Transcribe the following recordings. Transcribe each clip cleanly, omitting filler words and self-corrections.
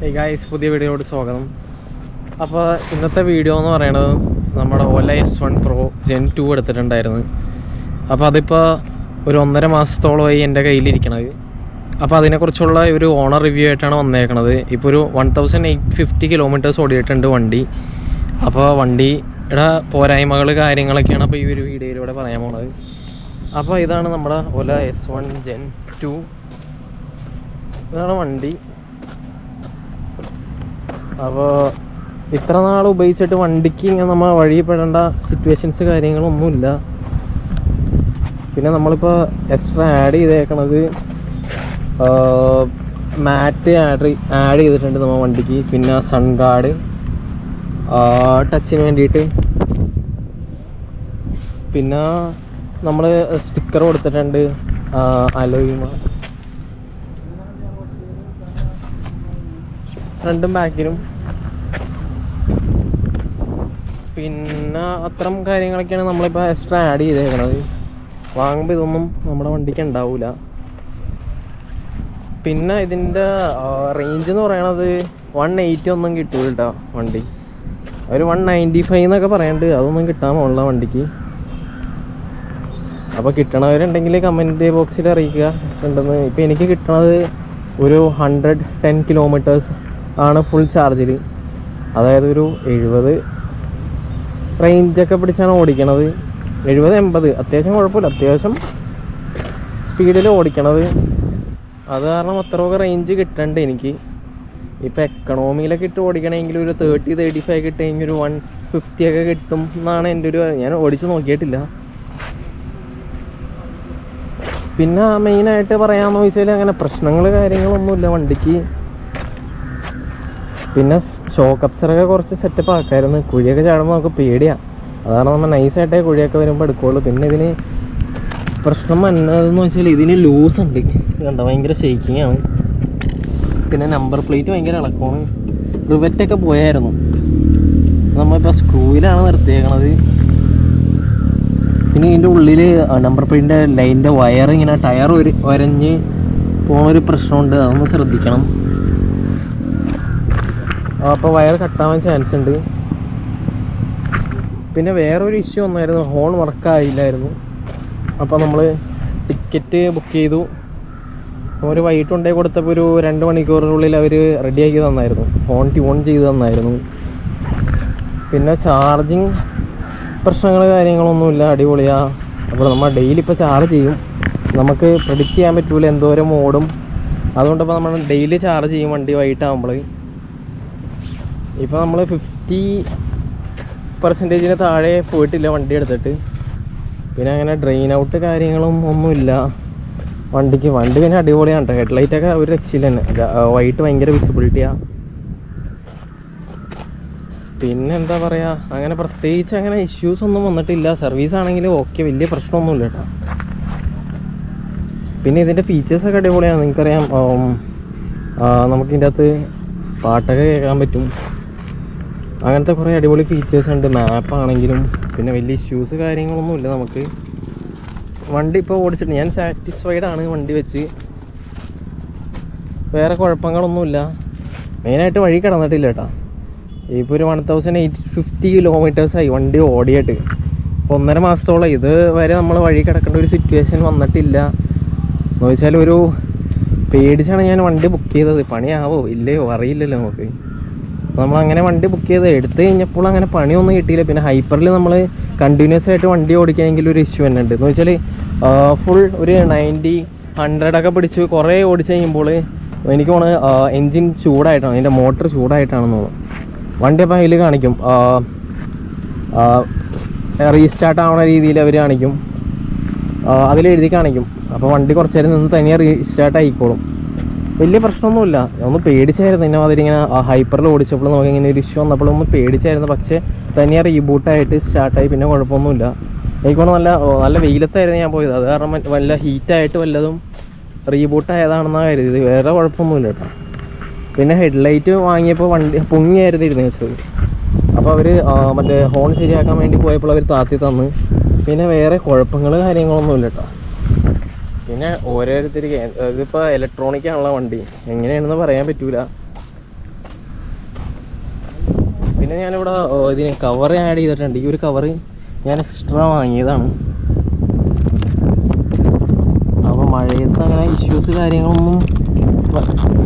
Hey guys, പുതിയ വീഡിയോയോട് സ്വാഗതം. അപ്പോൾ ഇന്നത്തെ വീഡിയോ എന്ന് പറയുന്നത് നമ്മുടെ ഓല S1 Pro Gen 2 എടുത്തിട്ടുണ്ടായിരുന്നു. അപ്പോൾ അതിപ്പോൾ ഒരു 1.5 മാസത്തോളമായി എൻ്റെ കയ്യിലിരിക്കണത്. അപ്പോൾ അതിനെക്കുറിച്ചുള്ള ഒരു ഓണർ റിവ്യൂ ആയിട്ടാണ് വന്നേക്കണത്. ഇപ്പോൾ ഒരു 1850 കിലോമീറ്റേഴ്സ് ഓടിയിട്ടുണ്ട് വണ്ടി. അപ്പോൾ വണ്ടിയുടെ പോരായ്മകൾ കാര്യങ്ങളൊക്കെയാണ് അപ്പോൾ ഈ ഒരു വീഡിയോയിലൂടെ പറയാൻ പോണത്. അപ്പോൾ ഇതാണ് നമ്മുടെ ഓല S1 Gen 2. ഇതാണ് വണ്ടി. അപ്പോൾ ഇത്ര നാൾ ഉപയോഗിച്ചിട്ട് വണ്ടിക്ക് ഇങ്ങനെ നമ്മൾ വഴിപ്പെടേണ്ട സിറ്റുവേഷൻസ് കാര്യങ്ങളൊന്നുമില്ല. പിന്നെ നമ്മളിപ്പോൾ എക്സ്ട്രാ ആഡ് ചെയ്തേക്കണത് മാറ്റ് ആഡ് ചെയ്തിട്ടുണ്ട് നമ്മൾ വണ്ടിക്ക്. പിന്നെ സൺ ഗാർഡ് ടച്ചിന് വേണ്ടിയിട്ട്. പിന്നെ നമ്മൾ സ്റ്റിക്കർ കൊടുത്തിട്ടുണ്ട് അലോയിമ ഫ്രണ്ടും ബാക്കിലും. പിന്നെ അത്തരം കാര്യങ്ങളൊക്കെയാണ് നമ്മളിപ്പോൾ എക്സ്ട്രാ ആഡ് ചെയ്തേക്കണത്. വാങ്ങുമ്പോൾ ഇതൊന്നും നമ്മുടെ വണ്ടിക്ക് ഉണ്ടാവില്ല. പിന്നെ ഇതിൻ്റെ റേഞ്ച് എന്ന് പറയണത് 180 ഒന്നും കിട്ടൂല കേട്ടോ വണ്ടി. ഒരു 195 എന്നൊക്കെ പറയുന്നുണ്ട്. അതൊന്നും കിട്ടാൻ പോലുള്ള വണ്ടിക്ക്. അപ്പോൾ കിട്ടണവരുണ്ടെങ്കിൽ കമൻറ്റ് ബോക്സിൽ അറിയിക്കുക ഉണ്ടെന്ന്. ഇപ്പോൾ എനിക്ക് കിട്ടണത് ഒരു 110 കിലോമീറ്റേഴ്സ് ആണ് ഫുൾ ചാർജിൽ. അതായത് ഒരു 70 റേഞ്ചൊക്കെ പിടിച്ചാണ് ഓടിക്കണത്. 70-80 അത്യാവശ്യം കുഴപ്പമില്ല. അത്യാവശ്യം സ്പീഡിൽ ഓടിക്കണത്. അത് കാരണം അത്രയൊക്കെ റേഞ്ച് കിട്ടണ്ട് എനിക്ക്. ഇപ്പോൾ എക്കണോമിയിലൊക്കെ ഇട്ട് ഓടിക്കണമെങ്കിൽ ഒരു 30-35 കിട്ടുമെങ്കിൽ ഒരു 150 ഒക്കെ കിട്ടും എന്നാണ് എൻ്റെ ഒരു. ഞാൻ ഓടിച്ച് നോക്കിയിട്ടില്ല. പിന്നെ മെയിനായിട്ട് പറയാമെന്ന് ചോദിച്ചാൽ അങ്ങനെ പ്രശ്നങ്ങൾ കാര്യങ്ങളൊന്നുമില്ല വണ്ടിക്ക്. പിന്നെ ഷോക്ക് അബ്സറൊക്കെ കുറച്ച് സെറ്റപ്പ് ആക്കായിരുന്നു. കുഴിയൊക്കെ ചാടുമ്പോൾ നമുക്ക് പേടിയാണ്. അതാണ് നമ്മൾ നൈസായിട്ടേ കുഴിയൊക്കെ വരുമ്പോൾ എടുക്കുകയുള്ളൂ. പിന്നെ ഇതിന് പ്രശ്നം വന്നതെന്ന് വെച്ചാൽ ഇതിന് ലൂസ് ഉണ്ട്. കണ്ടോ, ഭയങ്കര ഷേക്കിങ് ആണ്. പിന്നെ നമ്പർ പ്ലേറ്റ് ഭയങ്കര ഇളക്കമാണ്. റിവറ്റൊക്കെ പോയായിരുന്നു. നമ്മളിപ്പോൾ സ്ക്രൂവിലാണ് നിർത്തിയേക്കണത്. പിന്നെ ഇതിൻ്റെ ഉള്ളിൽ നമ്പർ പ്ലേറ്റിൻ്റെ ലൈനിൻ്റെ വയർ ഇങ്ങനെ ടയർ ഒരഞ്ഞ് പോകുന്നൊരു പ്രശ്നമുണ്ട്. അതൊന്ന് ശ്രദ്ധിക്കണം. അപ്പോൾ വയർ കട്ടാവാൻ ചാൻസ് ഉണ്ട്. പിന്നെ വേറൊരു ഇഷ്യൂ വന്നായിരുന്നു. ഹോൺ വർക്കായില്ലായിരുന്നു. അപ്പോൾ നമ്മൾ ടിക്കറ്റ് ബുക്ക് ചെയ്തു. ഒരു വൈകിട്ട് കൊണ്ടേ കൊടുത്തപ്പോൾ ഒരു 2 മണിക്കൂറിനുള്ളിൽ അവർ റെഡിയാക്കി തന്നായിരുന്നു. ഹോൺ ട്യൂൺ ചെയ്ത് തന്നായിരുന്നു. പിന്നെ ചാർജിങ് പ്രശ്നങ്ങൾ കാര്യങ്ങളൊന്നുമില്ല. അടിപൊളിയാണ്. അപ്പോൾ നമ്മൾ ഡെയിലി ഇപ്പോൾ ചാർജ് ചെയ്യും. നമുക്ക് പ്രെഡിക്റ്റ് ചെയ്യാൻ പറ്റില്ല എന്തോരം ഓടും. അതുകൊണ്ടിപ്പോൾ നമ്മൾ ഡെയിലി ചാർജ് ചെയ്യും വണ്ടി വൈകിട്ടാകുമ്പോൾ. ഇപ്പോൾ നമ്മൾ 50% താഴെ പോയിട്ടില്ല വണ്ടി എടുത്തിട്ട്. പിന്നെ അങ്ങനെ ഡ്രെയിൻ ഔട്ട് കാര്യങ്ങളും ഒന്നുമില്ല വണ്ടിക്ക്. വണ്ടി പിന്നെ അടിപൊളിയാണ്. ഹെഡ്ലൈറ്റൊക്കെ ഒരു രക്ഷയില്ല തന്നെ. വൈറ്റ് ഭയങ്കര വിസിബിലിറ്റിയാണ്. പിന്നെ എന്താ പറയുക, അങ്ങനെ പ്രത്യേകിച്ച് അങ്ങനെ ഇഷ്യൂസ് ഒന്നും വന്നിട്ടില്ല. സർവീസ് ആണെങ്കിൽ ഓക്കെ, വലിയ പ്രശ്നമൊന്നുമില്ല കേട്ടോ. പിന്നെ ഇതിൻ്റെ ഫീച്ചേഴ്സൊക്കെ അടിപൊളിയാണ്. നിങ്ങൾക്കറിയാം, നമുക്കിതിൻ്റെ അകത്ത് പാട്ടൊക്കെ കേൾക്കാൻ പറ്റും. അങ്ങനത്തെ കുറേ അടിപൊളി ഫീച്ചേഴ്സ് ഉണ്ട്. മാപ്പാണെങ്കിലും. പിന്നെ വലിയ ഇഷ്യൂസ് കാര്യങ്ങളൊന്നുമില്ല നമുക്ക്. വണ്ടി ഇപ്പോൾ ഓടിച്ചിട്ട് ഞാൻ സാറ്റിസ്ഫൈഡ് ആണ് വണ്ടി വെച്ച്. വേറെ കുഴപ്പങ്ങളൊന്നുമില്ല. മെയിനായിട്ട് വഴി കിടന്നിട്ടില്ല കേട്ടോ. ഇപ്പോൾ ഒരു 1850 കിലോമീറ്റേഴ്സായി വണ്ടി ഓടിയിട്ട്. 1.5 മാസത്തോളം ഇതുവരെ നമ്മൾ വഴി കിടക്കേണ്ട ഒരു സിറ്റുവേഷൻ വന്നിട്ടില്ല. എന്ന് വെച്ചാൽ ഒരു പേടിച്ചാണ് ഞാൻ വണ്ടി ബുക്ക് ചെയ്തത്. പണിയാവോ ഇല്ലയോ അറിയില്ലല്ലോ നമുക്ക്. നമ്മളങ്ങനെ വണ്ടി ബുക്ക് ചെയ്ത് എടുത്തു കഴിഞ്ഞപ്പോൾ അങ്ങനെ പണിയൊന്നും കിട്ടിയില്ല. പിന്നെ ഹൈപ്പറിൽ നമ്മൾ കണ്ടിന്യൂസ് ആയിട്ട് വണ്ടി ഓടിക്കുകയാണെങ്കിൽ ഒരു ഇഷ്യൂ തന്നെ ഉണ്ട്. എന്ന് വെച്ചാൽ ഫുൾ ഒരു 90-100 ഒക്കെ പിടിച്ച് കുറേ ഓടിച്ച് കഴിയുമ്പോൾ എനിക്ക് തോന്നുന്നു എൻജിൻ ചൂടായിട്ടാണ്, അതിൻ്റെ മോട്ടർ ചൂടായിട്ടാണെന്ന് തോന്നുന്നു. വണ്ടി അപ്പോൾ അതിൽ കാണിക്കും റീസ്റ്റാർട്ട് ആവുന്ന രീതിയിൽ അവർ കാണിക്കും. അതിലെഴുതി കാണിക്കും. അപ്പോൾ വണ്ടി കുറച്ച് നേരം നിന്ന് തനിയെ റീസ്റ്റാർട്ട് ആയിക്കോളും. വലിയ പ്രശ്നമൊന്നുമില്ല. ഒന്ന് പേടിച്ചായിരുന്നു. ഇന്ന മാതിരി ഇങ്ങനെ ഹൈപ്പറിൽ ഓടിച്ചപ്പോൾ നമുക്ക് ഇങ്ങനെ ഒരു ഇഷ്യൂ വന്നപ്പോൾ ഒന്ന് പേടിച്ചായിരുന്നു. പക്ഷേ തനിയെ റീബൂട്ടായിട്ട് സ്റ്റാർട്ടായി. പിന്നെ കുഴപ്പമൊന്നുമില്ല. എനിക്കൊന്ന് നല്ല വെയിലത്തായിരുന്നു ഞാൻ പോയത്. അത് കാരണം വല്ല ഹീറ്റായിട്ട് വല്ലതും റീബൂട്ടായതാണെന്നാണ് കരുതിയത്. വേറെ കുഴപ്പമൊന്നുമില്ല കേട്ടോ. പിന്നെ ഹെഡ്ലൈറ്റ് വാങ്ങിയപ്പോൾ വണ്ടി പൊങ്ങിയായിരുന്നു ഇരുന്ന് വെച്ചത്. അപ്പോൾ അവർ മറ്റേ ഹോൺ ശരിയാക്കാൻ വേണ്ടി പോയപ്പോൾ അവർ താത്തി തന്ന്. പിന്നെ വേറെ കുഴപ്പങ്ങൾ കാര്യങ്ങളൊന്നുമില്ല കേട്ടോ. പിന്നെ ഓരോരുത്തർക്ക് ഇതിപ്പോൾ ഇലക്ട്രോണിക് ആണല്ലോ വണ്ടി, എങ്ങനെയാണെന്ന് പറയാൻ പറ്റൂല. പിന്നെ ഞാനിവിടെ ഇതിന് കവർ ആഡ് ചെയ്തിട്ടുണ്ട്. ഈ ഒരു കവറ് ഞാൻ എക്സ്ട്രാ വാങ്ങിയതാണ്. അപ്പോൾ മഴയത്ത് അങ്ങനെ ഇഷ്യൂസ് കാര്യങ്ങളൊന്നും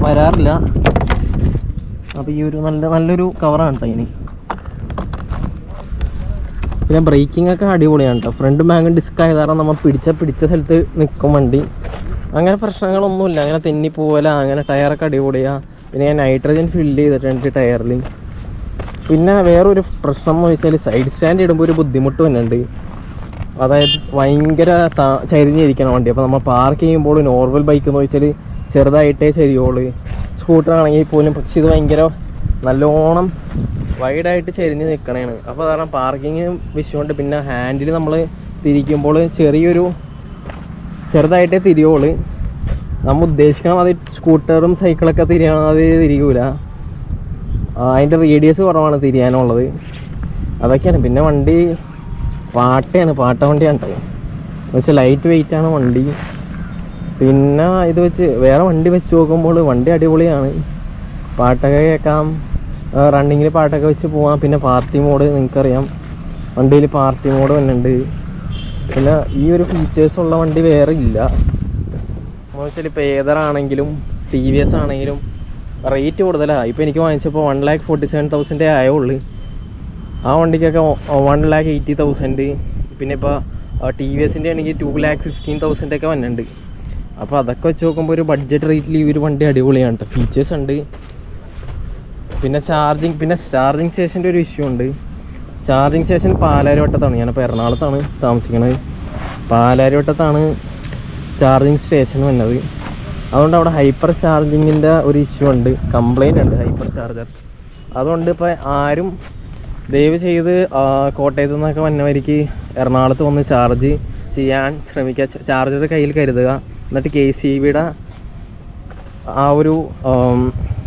വരാറില്ല. അപ്പോൾ ഈ ഒരു നല്ലൊരു കവറാണ് കേട്ടോ ഇനി. പിന്നെ ബ്രേക്കിംഗ് ഒക്കെ അടിപൊളിയാണ് കേട്ടോ. ഫ്രണ്ട് ബാങ്ക് ഡിസ്ക് ആയത് കാരണം നമ്മൾ പിടിച്ച സ്ഥലത്ത് നിൽക്കും വണ്ടി. അങ്ങനെ പ്രശ്നങ്ങളൊന്നുമില്ല, അങ്ങനെ തെന്നിപ്പോല, അങ്ങനെ ടയറൊക്കെ അടിപൊളിയാണ്. പിന്നെ ഞാൻ നൈട്രജൻ ഫില്ല് ചെയ്തിട്ടുണ്ട് ടയറിൽ. പിന്നെ വേറൊരു പ്രശ്നം എന്ന് വെച്ചാൽ സൈഡ് സ്റ്റാൻഡ് ഇടുമ്പോൾ ഒരു ബുദ്ധിമുട്ട് വന്നിട്ടുണ്ട്. അതായത് ഭയങ്കര ചരിഞ്ഞിരിക്കണം വണ്ടി. അപ്പോൾ നമ്മൾ പാർക്ക് ചെയ്യുമ്പോൾ നോർമൽ ബൈക്ക് എന്ന് വെച്ചാൽ ചെറുതായിട്ടേ ചെരിയോള്, സ്കൂട്ടർ ആണെങ്കിൽ പോലും. പക്ഷെ ഇത് ഭയങ്കര നല്ലോണം വൈഡായിട്ട് ചെരിഞ്ഞ് നിൽക്കണേണ്. അപ്പോൾ കാരണം പാർക്കിങ് വിഷയമുണ്ട്. പിന്നെ ഹാൻഡിൽ നമ്മൾ തിരിക്കുമ്പോൾ ചെറുതായിട്ടേ തിരിയോള്. നമ്മൾ ഉദ്ദേശിക്കണം അത് സ്കൂട്ടറും സൈക്കിളൊക്കെ തിരിയണം, അത് തിരിയൂല. അതിൻ്റെ റേഡിയസ് കുറവാണ് തിരിയാനുള്ളത്. അതൊക്കെയാണ്. പിന്നെ വണ്ടി പാട്ട വണ്ടിയാണ് കേട്ടോ. പക്ഷേ ലൈറ്റ് വെയിറ്റ് ആണ് വണ്ടി. പിന്നെ ഇത് വെച്ച് വേറെ വണ്ടി വെച്ച് നോക്കുമ്പോൾ വണ്ടി അടിപൊളിയാണ്. പാട്ടൊക്കെ കേൾക്കാം, റണ്ണിങ്ങിൽ പാട്ടൊക്കെ വെച്ച് പോവാം. പിന്നെ പാർട്ടി മോഡ് നിങ്ങൾക്കറിയാം, വണ്ടിയിൽ പാർട്ടി മോഡ് വന്നിട്ടുണ്ട്. പിന്നെ ഈ ഒരു ഫീച്ചേഴ്സുള്ള വണ്ടി വേറെ ഇല്ല. എന്ന് വെച്ചാൽ ഇപ്പോൾ ഏതറാണെങ്കിലും TVS ആണെങ്കിലും റേറ്റ് കൂടുതലാണ്. ഇപ്പോൾ എനിക്ക് വാങ്ങിച്ചപ്പോൾ 1,47,000 ആയുള്ളൂ. ആ വണ്ടിക്കൊക്കെ 1,80,000. പിന്നെ ഇപ്പോൾ TVSൻ്റെ ആണെങ്കിൽ 2,15,000 ഒക്കെ വന്നിട്ടുണ്ട്. അപ്പോൾ അതൊക്കെ വെച്ച് നോക്കുമ്പോൾ ഒരു ബഡ്ജറ്റ് റേറ്റിൽ ഈ ഒരു വണ്ടി അടിപൊളിയാണ് കേട്ടോ. ഫീച്ചേഴ്സ് ഉണ്ട്. പിന്നെ ചാർജിങ് സ്റ്റേഷൻ്റെ ഒരു ഇഷ്യൂ ഉണ്ട്. ചാർജിങ് സ്റ്റേഷൻ പാലാരിവട്ടത്താണ്. ഞാനിപ്പോൾ എറണാകുളത്താണ് താമസിക്കുന്നത്. പാലാരിവട്ടത്താണ് ചാർജിങ് സ്റ്റേഷൻ വന്നത്. അതുകൊണ്ട് അവിടെ ഹൈപ്പർ ചാർജിങ്ങിൻ്റെ ഒരു ഇഷ്യൂ ഉണ്ട്, കംപ്ലൈൻ്റ് ഉണ്ട് ഹൈപ്പർ ചാർജർ. അതുകൊണ്ട് ഇപ്പോൾ ആരും ദയവ് ചെയ്ത് കോട്ടയത്തു നിന്നൊക്കെ വന്നവർക്ക് എറണാകുളത്ത് വന്ന് ചാർജ് ചെയ്യാൻ ശ്രമിക്കുക. ചാർജർ കയ്യിൽ കരുതുക. എന്നിട്ട് KCBയുടെ ആ ഒരു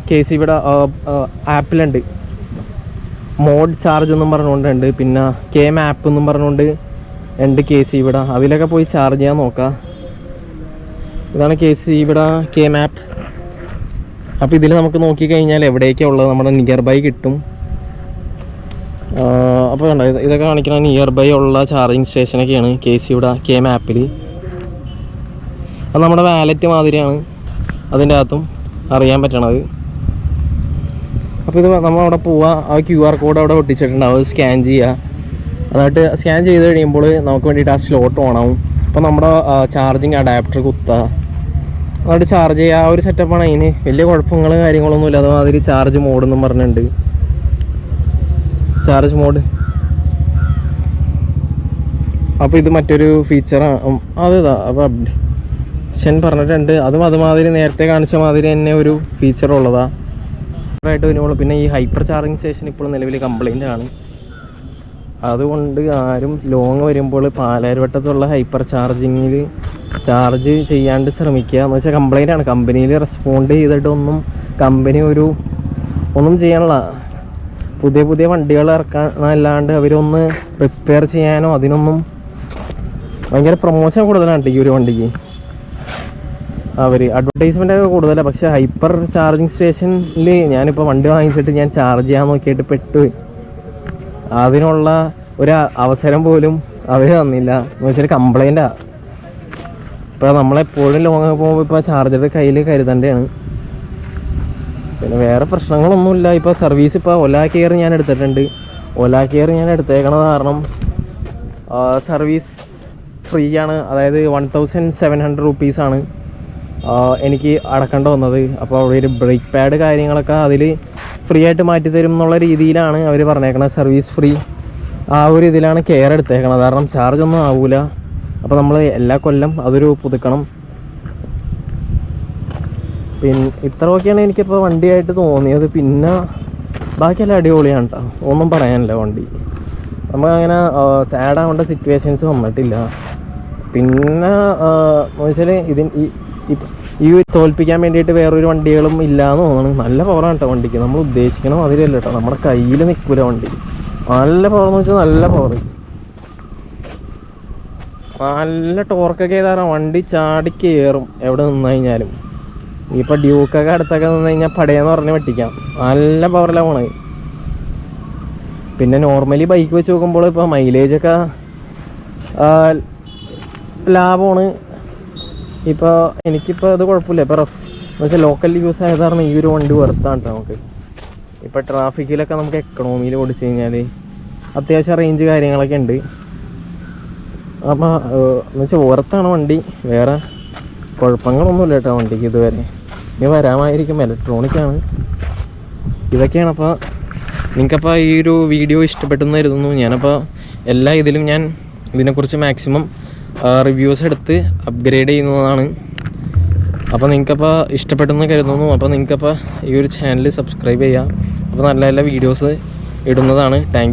KCBയുടെ ആപ്പിലുണ്ട് മോഡ് ചാർജ് എന്നും പറഞ്ഞുകൊണ്ടുണ്ട്. പിന്നെ K-Map എന്നും പറഞ്ഞുകൊണ്ട് ഉണ്ട് KCBയുടെ. അതിലൊക്കെ പോയി ചാർജ് ചെയ്യാൻ നോക്കുക. ഇതാണ് KCBയുടെ K-Map. അപ്പോൾ ഇതിൽ നമുക്ക് നോക്കിക്കഴിഞ്ഞാൽ എവിടേക്കാണ് ഉള്ളത് നമ്മുടെ നിയർ ബൈ കിട്ടും. അപ്പോൾ കണ്ടോ, ഇതൊക്കെ കാണിക്കുന്ന നിയർ ബൈ ഉള്ള ചാർജിങ് സ്റ്റേഷനൊക്കെയാണ് KCBയുടെ K-Mapൽ. അത് നമ്മുടെ വാലറ്റ് മാതിരിയാണ് അതിൻ്റെ അകത്തും അറിയാൻ പറ്റണത്. അപ്പോൾ ഇത് നമ്മളവിടെ പോവുക, ആ QR കോഡ് അവിടെ ഒട്ടിച്ചിട്ടുണ്ടാവും, അത് സ്കാൻ ചെയ്യുക. എന്നിട്ട് സ്കാൻ ചെയ്ത് കഴിയുമ്പോൾ നമുക്ക് വേണ്ടിയിട്ട് ആ സ്ലോട്ട് ഓണാവും. അപ്പോൾ നമ്മുടെ ചാർജിങ് അഡാപ്റ്റർ കുത്തുക, എന്നിട്ട് ചാർജ് ചെയ്യുക. ആ ഒരു സെറ്റപ്പാണ്. അതിന് വലിയ കുഴപ്പങ്ങളും കാര്യങ്ങളൊന്നും ഇല്ല. അതുമാതിരി ചാർജ് മോഡെന്നും പറഞ്ഞിട്ടുണ്ട്. Charge mode. അപ്പോൾ ഇത് മറ്റൊരു ഫീച്ചറാണ്. അതാ അപ്പോൾ അപ്ഡേഷൻ പറഞ്ഞിട്ടുണ്ട്. അതുമാതിരി നേരത്തെ കാണിച്ച മാതിരി തന്നെ ഒരു ഫീച്ചർ ഉള്ളതാണ് ആയിട്ട് വരുമ്പോൾ. പിന്നെ ഈ ഹൈപ്പർ ചാർജിങ് സ്റ്റേഷൻ ഇപ്പോൾ നിലവിൽ കംപ്ലൈൻ്റ് ആണ്. അതുകൊണ്ട് ആരും ലോങ് വരുമ്പോൾ പാലാരിവട്ടത്തുള്ള ഹൈപ്പർ ചാർജിങ്ങിൽ ചാർജ് ചെയ്യാണ്ട് ശ്രമിക്കുക. എന്ന് വെച്ചാൽ കംപ്ലൈൻ്റ് ആണ്. കമ്പനിയിൽ റെസ്പോണ്ട് ചെയ്തിട്ടൊന്നും കമ്പനി ഒന്നും ചെയ്യാനുള്ള പുതിയ വണ്ടികൾ ഇറക്കാനല്ലാണ്ട് അവരൊന്ന് റിപ്പയർ ചെയ്യാനോ അതിനൊന്നും ഭയങ്കര പ്രൊമോഷൻ കൂടുതലാണ് ഈ ഒരു വണ്ടിക്ക്. അവർ അഡ്വർടൈസ്മെൻ്റ് ഒക്കെ കൂടുതലാണ്. പക്ഷേ ഹൈപ്പർ ചാർജിങ് സ്റ്റേഷനിൽ ഞാനിപ്പോൾ വണ്ടി വാങ്ങിച്ചിട്ട് ഞാൻ ചാർജ് ചെയ്യാൻ നോക്കിയിട്ട് പെട്ടുപോയി. അതിനുള്ള ഒരു അവസരം പോലും അവർ തന്നില്ല. എന്ന് വെച്ചാൽ കംപ്ലൈൻറ്റാണ്. ഇപ്പോൾ നമ്മളെപ്പോഴും ലോങ് പോകുമ്പോൾ ഇപ്പോൾ ചാർജർ കയ്യിൽ കരുതേണ്ടതാണ്. പിന്നെ വേറെ പ്രശ്നങ്ങളൊന്നുമില്ല. ഇപ്പോൾ സർവീസ് ഇപ്പോൾ ഓല കെയർ ഞാൻ എടുത്തിട്ടുണ്ട്. ഓല കെയർ ഞാൻ എടുത്തേക്കണത് കാരണം സർവീസ് ഫ്രീ ആണ്. അതായത് 1,700 റുപ്പീസാണ് എനിക്ക് അടക്കേണ്ട വന്നത്. അപ്പോൾ അവിടെ ഒരു ബ്രേക്ക് പാഡ് കാര്യങ്ങളൊക്കെ അതിൽ ഫ്രീ ആയിട്ട് മാറ്റി തരും എന്നുള്ള രീതിയിലാണ് അവർ പറഞ്ഞേക്കണത്. സർവീസ് ഫ്രീ ആ ഒരു ഇതിലാണ് കെയർ എടുത്തേക്കണത്. കാരണം ചാർജൊന്നും ആവില്ല. അപ്പോൾ നമ്മൾ എല്ലാ കൊല്ലം അതൊരു പുതുക്കണം. പിന്നെ ഇത്രയൊക്കെയാണ് എനിക്കിപ്പോൾ വണ്ടിയായിട്ട് തോന്നിയത്. പിന്നെ ബാക്കിയെല്ലാം അടിപൊളിയാണ് കേട്ടോ, ഒന്നും പറയാനില്ല. വണ്ടി നമുക്കങ്ങനെ സാഡാവേണ്ട സിറ്റുവേഷൻസ് വന്നിട്ടില്ല. പിന്നെ വെച്ചാൽ ഈ തോൽപ്പിക്കാൻ വേണ്ടിയിട്ട് വേറൊരു വണ്ടികളും ഇല്ലയെന്ന് തോന്നുന്നു. നല്ല പവറാണ് കേട്ടോ വണ്ടിക്ക്. നമ്മൾ ഉദ്ദേശിക്കണം അതിലല്ല കേട്ടോ, നമ്മുടെ കയ്യിൽ നിൽക്കില്ല വണ്ടി. നല്ല പവറെന്ന് വെച്ചാൽ നല്ല പവർ, നല്ല ടോർക്കൊക്കെ ചെയ്താൽ വണ്ടി ചാടി കയറും എവിടെ നിന്ന് കഴിഞ്ഞാലും. ഇപ്പോൾ ഡ്യൂക്കൊക്കെ അടുത്തൊക്കെ നിന്ന് കഴിഞ്ഞാൽ പടയെന്ന് പറഞ്ഞ് വെട്ടിക്കാം. നല്ല പവറിലാണ് പോണത്. പിന്നെ നോർമലി ബൈക്ക് വെച്ച് നോക്കുമ്പോൾ ഇപ്പോൾ മൈലേജൊക്കെ ലാഭമാണ്. ഇപ്പോൾ എനിക്കിപ്പോൾ അത് കുഴപ്പമില്ല. ഇപ്പോൾ റഫ് എന്ന് വെച്ചാൽ ലോക്കൽ യൂസ് ആയത് കാരണം ഈ ഒരു വണ്ടി വെർത്താണ് കേട്ടോ നമുക്ക്. ഇപ്പോൾ ട്രാഫിക്കിലൊക്കെ നമുക്ക് എക്കണോമിയിൽ ഓടിച്ച് കഴിഞ്ഞാൽ അത്യാവശ്യം റേഞ്ച് കാര്യങ്ങളൊക്കെ ഉണ്ട്. അപ്പോൾ എന്ന് വെച്ചാൽ വെർത്താണ് വണ്ടി, വേറെ കുഴപ്പങ്ങളൊന്നുമില്ല കേട്ടോ വണ്ടിക്ക് ഇതുവരെ. ഇനി വരാമായിരിക്കും, ഇലക്ട്രോണിക്കാണ് ഇതൊക്കെയാണ്. അപ്പോൾ നിങ്ങൾക്കപ്പോൾ ഈ ഒരു വീഡിയോ ഇഷ്ടപ്പെട്ടെന്ന് കരുതുന്നു. ഞാനപ്പോൾ എല്ലാ ഇതിലും ഞാൻ ഇതിനെക്കുറിച്ച് മാക്സിമം റിവ്യൂസ് എടുത്ത് അപ്ഗ്രേഡ് ചെയ്യുന്നതാണ്. അപ്പോൾ നിങ്ങൾക്കപ്പോൾ ഇഷ്ടപ്പെട്ടെന്ന് കരുതുന്നു. അപ്പോൾ നിങ്ങൾക്കപ്പോൾ ഈ ഒരു ചാനൽ സബ്സ്ക്രൈബ് ചെയ്യുക. അപ്പോൾ നല്ല നല്ല വീഡിയോസ് ഇടുന്നതാണ്. താങ്ക്